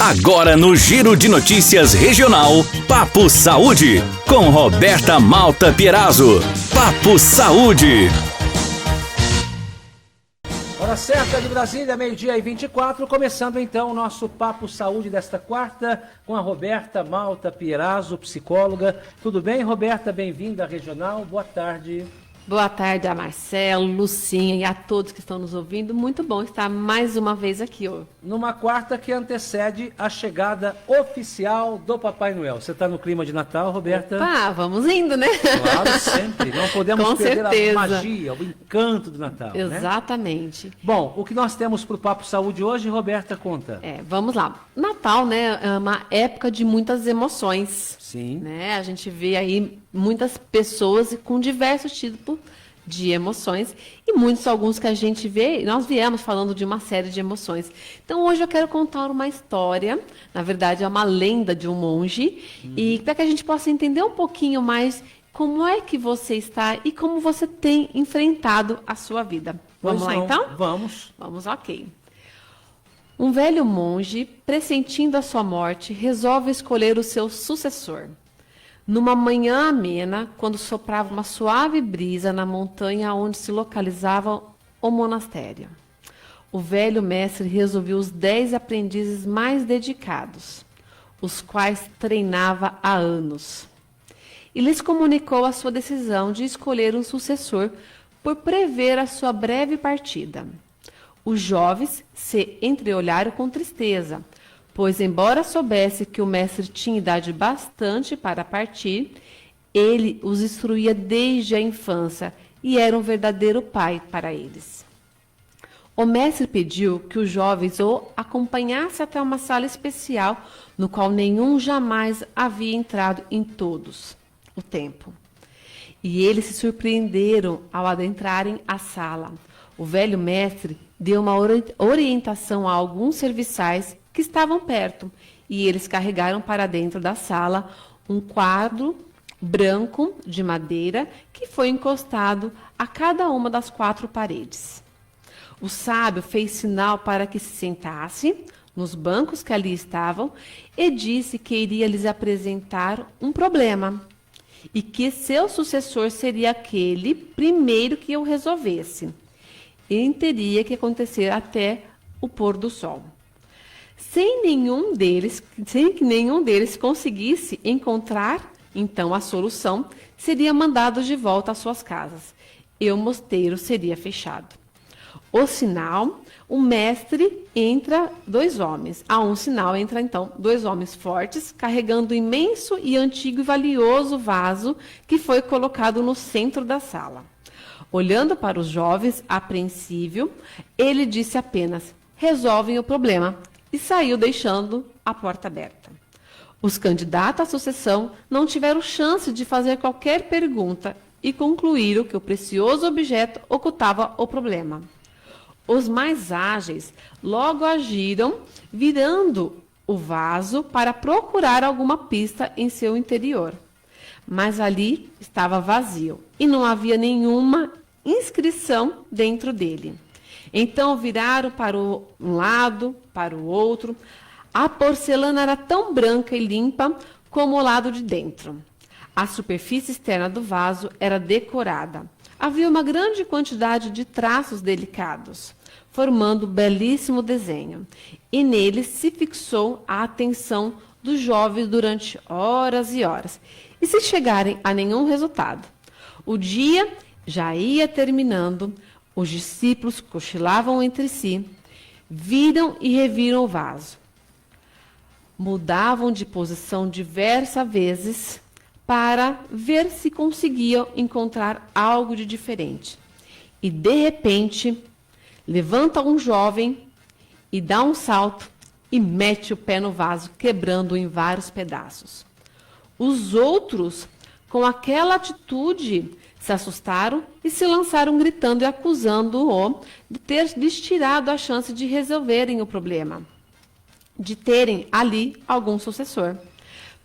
Agora no Giro de Notícias Regional, Papo Saúde, com Roberta Malta Pierazzo. Papo Saúde. Hora certa de Brasília, 12h24, começando então o nosso Papo Saúde desta quarta, com a Roberta Malta Pierazzo, psicóloga. Tudo bem, Roberta? Bem-vinda à Regional, boa tarde. Boa tarde a Marcelo, Lucinha e a todos que estão nos ouvindo. Muito bom estar mais uma vez aqui hoje. Numa quarta que antecede a chegada oficial do Papai Noel. Você está no clima de Natal, Roberta? Opa, vamos indo, né? Claro, sempre. Não podemos Com perder certeza. a magia, o encanto do Natal. Exatamente. Né? Bom, o que nós temos para o Papo Saúde hoje, Roberta, conta. Vamos lá. Natal, né, é uma época de muitas emoções. Sim. Né? A gente vê aí muitas pessoas com diversos tipos de emoções e alguns que a gente vê, nós viemos falando de uma série de emoções. Então hoje eu quero contar uma história, na verdade é uma lenda de um monge, e para que a gente possa entender um pouquinho mais como é que você está e como você tem enfrentado a sua vida. Vamos lá então? Vamos. Vamos, ok. Um velho monge, pressentindo a sua morte, resolve escolher o seu sucessor. Numa manhã amena, quando soprava uma suave brisa na montanha onde se localizava o monastério, o velho mestre resolveu os 10 aprendizes mais dedicados, os quais treinava há anos, e lhes comunicou a sua decisão de escolher um sucessor por prever a sua breve partida. Os jovens se entreolharam com tristeza, pois, embora soubesse que o mestre tinha idade bastante para partir, ele os instruía desde a infância e era um verdadeiro pai para eles. O mestre pediu que os jovens o acompanhassem até uma sala especial, no qual nenhum jamais havia entrado em todos o tempo. E eles se surpreenderam ao adentrarem a sala. O velho mestre deu uma orientação a alguns serviçais que estavam perto, e eles carregaram para dentro da sala um quadro branco de madeira que foi encostado a cada uma das 4 paredes. O sábio fez sinal para que se sentasse nos bancos que ali estavam e disse que iria lhes apresentar um problema e que seu sucessor seria aquele primeiro que o resolvesse. E teria que acontecer até o pôr do sol. Sem que nenhum deles conseguisse encontrar, então, a solução, seria mandado de volta às suas casas, e o mosteiro seria fechado. O sinal, o mestre entra 2 homens. A um sinal entra, então, 2 homens fortes, carregando o imenso e antigo e valioso vaso que foi colocado no centro da sala. Olhando para os jovens, apreensível, ele disse apenas: resolvem o problema, e saiu deixando a porta aberta. Os candidatos à sucessão não tiveram chance de fazer qualquer pergunta e concluíram que o precioso objeto ocultava o problema. Os mais ágeis logo agiram, virando o vaso para procurar alguma pista em seu interior. Mas ali estava vazio e não havia nenhuma inscrição dentro dele. Então viraram para um lado, para o outro. A porcelana era tão branca e limpa como o lado de dentro. A superfície externa do vaso era decorada. Havia uma grande quantidade de traços delicados, formando um belíssimo desenho. E nele se fixou a atenção dos jovens durante horas e horas. E se chegarem a nenhum resultado, o dia já ia terminando. Os discípulos cochilavam entre si, viram e reviram o vaso. Mudavam de posição diversas vezes para ver se conseguiam encontrar algo de diferente. E, de repente, levanta um jovem e dá um salto e mete o pé no vaso, quebrando-o em vários pedaços. Os outros, com aquela atitude, se assustaram e se lançaram gritando e acusando-o de ter lhes tirado a chance de resolverem o problema, de terem ali algum sucessor.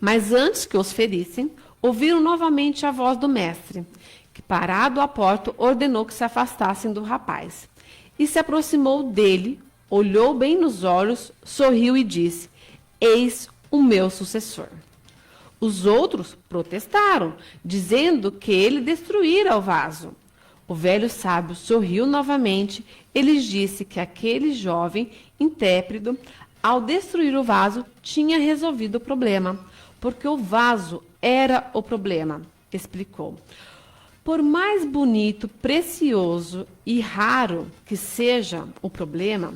Mas antes que os ferissem, ouviram novamente a voz do mestre, que, parado à porta, ordenou que se afastassem do rapaz. E se aproximou dele, olhou bem nos olhos, sorriu e disse: eis o meu sucessor. Os outros protestaram, dizendo que ele destruíra o vaso. O velho sábio sorriu novamente. Ele disse que aquele jovem intrépido, ao destruir o vaso, tinha resolvido o problema, porque o vaso era o problema, explicou. Por mais bonito, precioso e raro que seja o problema,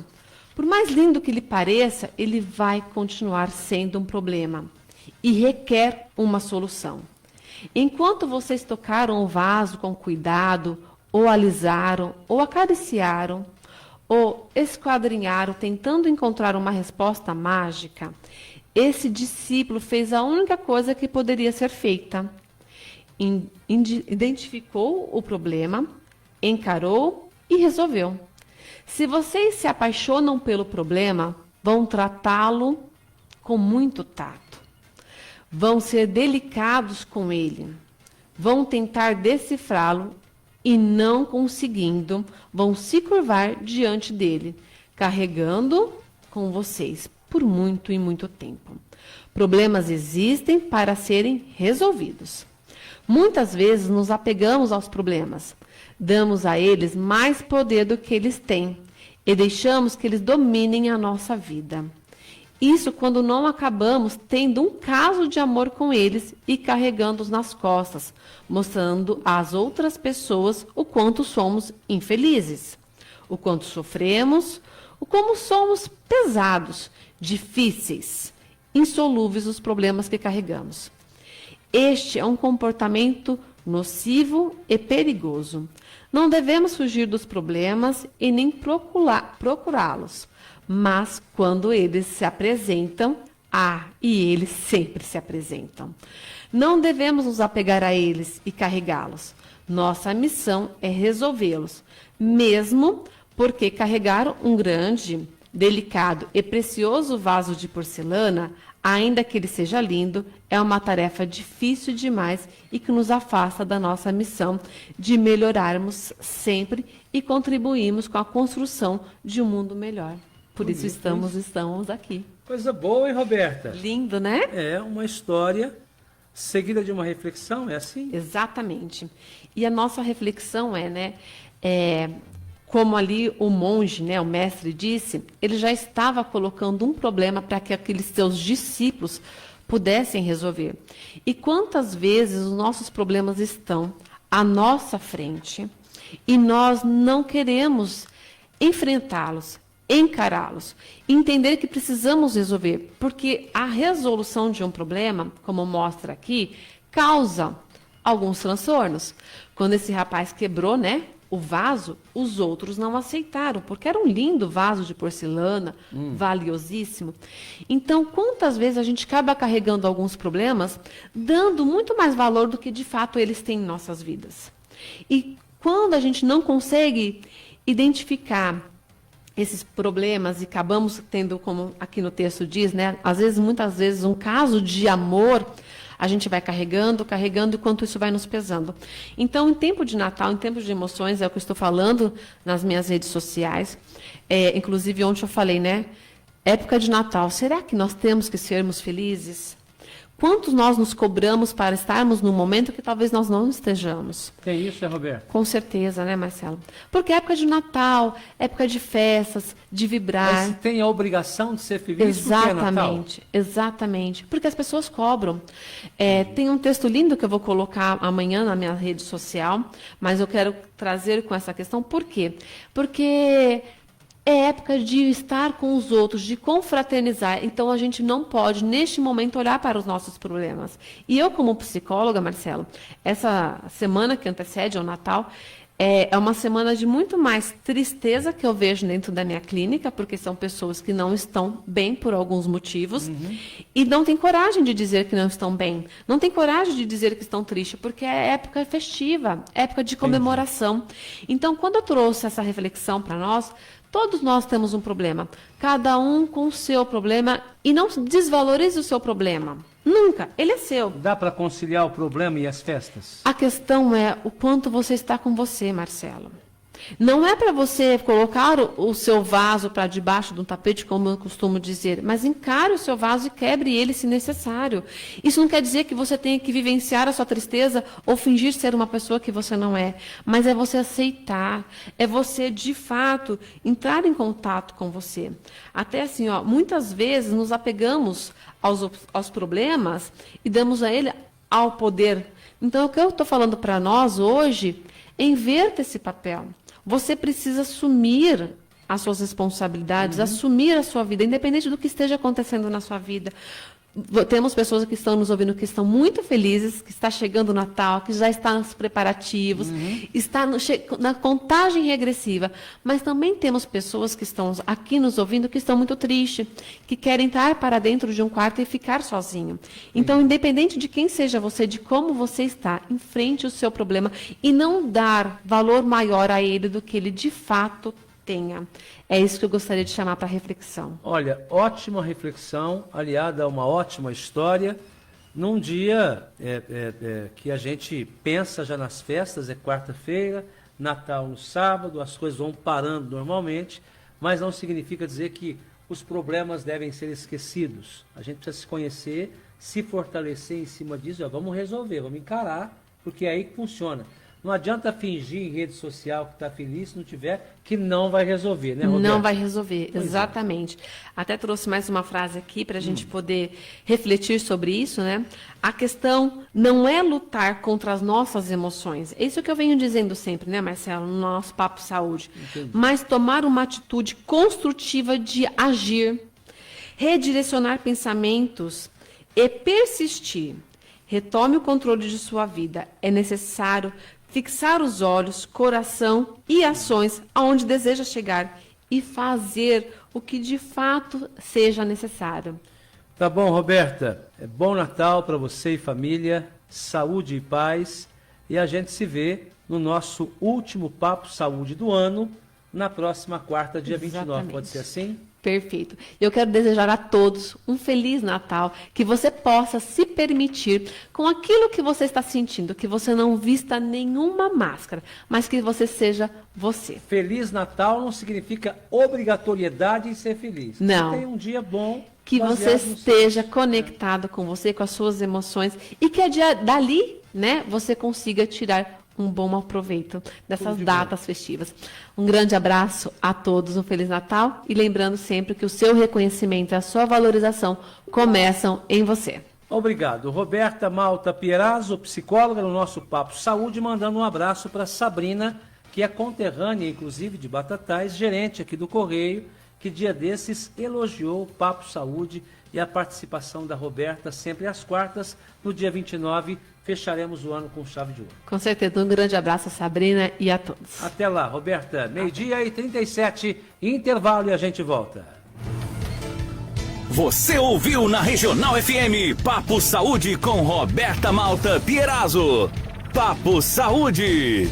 por mais lindo que lhe pareça, ele vai continuar sendo um problema e requer uma solução. Enquanto vocês tocaram o vaso com cuidado, ou alisaram, ou acariciaram, ou esquadrinharam, tentando encontrar uma resposta mágica, esse discípulo fez a única coisa que poderia ser feita. Identificou o problema, encarou e resolveu. Se vocês se apaixonam pelo problema, vão tratá-lo com muito tato. Vão ser delicados com ele. Vão tentar decifrá-lo e, não conseguindo, vão se curvar diante dele, carregando com vocês por muito e muito tempo. Problemas existem para serem resolvidos. Muitas vezes nos apegamos aos problemas, damos a eles mais poder do que eles têm e deixamos que eles dominem a nossa vida. Isso quando não acabamos tendo um caso de amor com eles e carregando-os nas costas, mostrando às outras pessoas o quanto somos infelizes, o quanto sofremos, o como somos pesados, difíceis, insolúveis os problemas que carregamos. Este é um comportamento nocivo e perigoso. Não devemos fugir dos problemas e nem procurá-los. Mas quando eles se apresentam, e eles sempre se apresentam, não devemos nos apegar a eles e carregá-los. Nossa missão é resolvê-los, mesmo porque carregar um grande, delicado e precioso vaso de porcelana, ainda que ele seja lindo, é uma tarefa difícil demais e que nos afasta da nossa missão de melhorarmos sempre e contribuirmos com a construção de um mundo melhor. Por isso estamos aqui. Coisa boa, hein, Roberta? Lindo, né? É uma história seguida de uma reflexão, é assim? Exatamente. E a nossa reflexão como ali o monge, o mestre disse, ele já estava colocando um problema para que aqueles seus discípulos pudessem resolver. E quantas vezes os nossos problemas estão à nossa frente e nós não queremos enfrentá-los, encará-los, entender que precisamos resolver, porque a resolução de um problema, como mostra aqui, causa alguns transtornos. Quando esse rapaz quebrou, o vaso, os outros não aceitaram, porque era um lindo vaso de porcelana, valiosíssimo. Então, quantas vezes a gente acaba carregando alguns problemas, dando muito mais valor do que de fato eles têm em nossas vidas. E quando a gente não consegue identificar esses problemas e acabamos tendo, como aqui no texto diz, muitas vezes, um caso de amor, a gente vai carregando, enquanto isso vai nos pesando. Então, em tempo de Natal, em tempo de emoções, é o que eu estou falando nas minhas redes sociais. Inclusive, ontem eu falei, época de Natal, será que nós temos que sermos felizes? Quantos nós nos cobramos para estarmos num momento que talvez nós não estejamos? Tem isso, Roberto? Com certeza, Marcelo? Porque é época de Natal, época de festas, de vibrar. Mas tem a obrigação de ser feliz. Exatamente, exatamente. Porque as pessoas cobram. Tem um texto lindo que eu vou colocar amanhã na minha rede social, mas eu quero trazer com essa questão. Por quê? Porque é época de estar com os outros, de confraternizar. Então, a gente não pode, neste momento, olhar para os nossos problemas. E eu, como psicóloga, Marcelo, essa semana que antecede ao Natal, é uma semana de muito mais tristeza que eu vejo dentro da minha clínica, porque são pessoas que não estão bem por alguns motivos e não têm coragem de dizer que não estão bem. Não têm coragem de dizer que estão tristes, porque é época festiva, época de comemoração. Então, quando eu trouxe essa reflexão para nós, todos nós temos um problema, cada um com o seu problema, e não desvalorize o seu problema. Nunca, ele é seu. Dá para conciliar o problema e as festas? A questão é o quanto você está com você, Marcelo. Não é para você colocar o seu vaso para debaixo de um tapete, como eu costumo dizer, mas encare o seu vaso e quebre ele se necessário. Isso não quer dizer que você tenha que vivenciar a sua tristeza ou fingir ser uma pessoa que você não é, mas é você aceitar, é você, de fato, entrar em contato com você. Até assim, muitas vezes nos apegamos aos problemas e damos a ele ao poder. Então, o que eu estou falando para nós hoje, inverta esse papel. Você precisa assumir as suas responsabilidades, assumir a sua vida, independente do que esteja acontecendo na sua vida. Temos pessoas que estão nos ouvindo que estão muito felizes, que está chegando o Natal, que já está nos preparativos, está na contagem regressiva. Mas também temos pessoas que estão aqui nos ouvindo que estão muito tristes, que querem entrar para dentro de um quarto e ficar sozinho. Então, independente de quem seja você, de como você está, enfrente o seu problema e não dar valor maior a ele do que ele de fato tenha. É isso que eu gostaria de chamar para reflexão. Olha, ótima reflexão, aliada a uma ótima história. Num dia que a gente pensa já nas festas, é quarta-feira, Natal no sábado, as coisas vão parando normalmente, mas não significa dizer que os problemas devem ser esquecidos. A gente precisa se conhecer, se fortalecer em cima disso, vamos resolver, vamos encarar, porque é aí que funciona. Não adianta fingir em rede social que está feliz, se não tiver, que não vai resolver, né, Roberto? Não vai resolver, Pois exatamente. Até trouxe mais uma frase aqui para a gente poder refletir sobre isso, né? A questão não é lutar contra as nossas emoções. É isso que eu venho dizendo sempre, né, Marcelo, no nosso Papo Saúde. Entendi. Mas tomar uma atitude construtiva de agir, redirecionar pensamentos e persistir. Retome o controle de sua vida. É necessário fixar os olhos, coração e ações aonde deseja chegar e fazer o que de fato seja necessário. Tá bom, Roberta. Bom Natal para você e família, saúde e paz. E a gente se vê no nosso último Papo Saúde do ano, na próxima quarta, dia 29. Exatamente. Pode ser assim? Perfeito. Eu quero desejar a todos um Feliz Natal, que você possa se permitir com aquilo que você está sentindo, que você não vista nenhuma máscara, mas que você seja você. Feliz Natal não significa obrigatoriedade em ser feliz. Não. Você tem um dia bom. Que você baseado no esteja conectado com você, com as suas emoções, e que dali, né, você consiga tirar um bom aproveito dessas Tudo de datas festivas. Um grande abraço a todos, um Feliz Natal, e lembrando sempre que o seu reconhecimento e a sua valorização começam em você. Obrigado. Roberta Malta Pierazzo, psicóloga no nosso Papo Saúde, mandando um abraço para Sabrina, que é conterrânea, inclusive, de Batatais, gerente aqui do Correio, que dia desses elogiou o Papo Saúde e a participação da Roberta sempre às quartas. No dia 29, fecharemos o ano com chave de ouro. Com certeza, um grande abraço a Sabrina e a todos. Até lá, Roberta. 12:37, intervalo e a gente volta. Você ouviu na Regional FM Papo Saúde com Roberta Malta Pierazzo. Papo Saúde.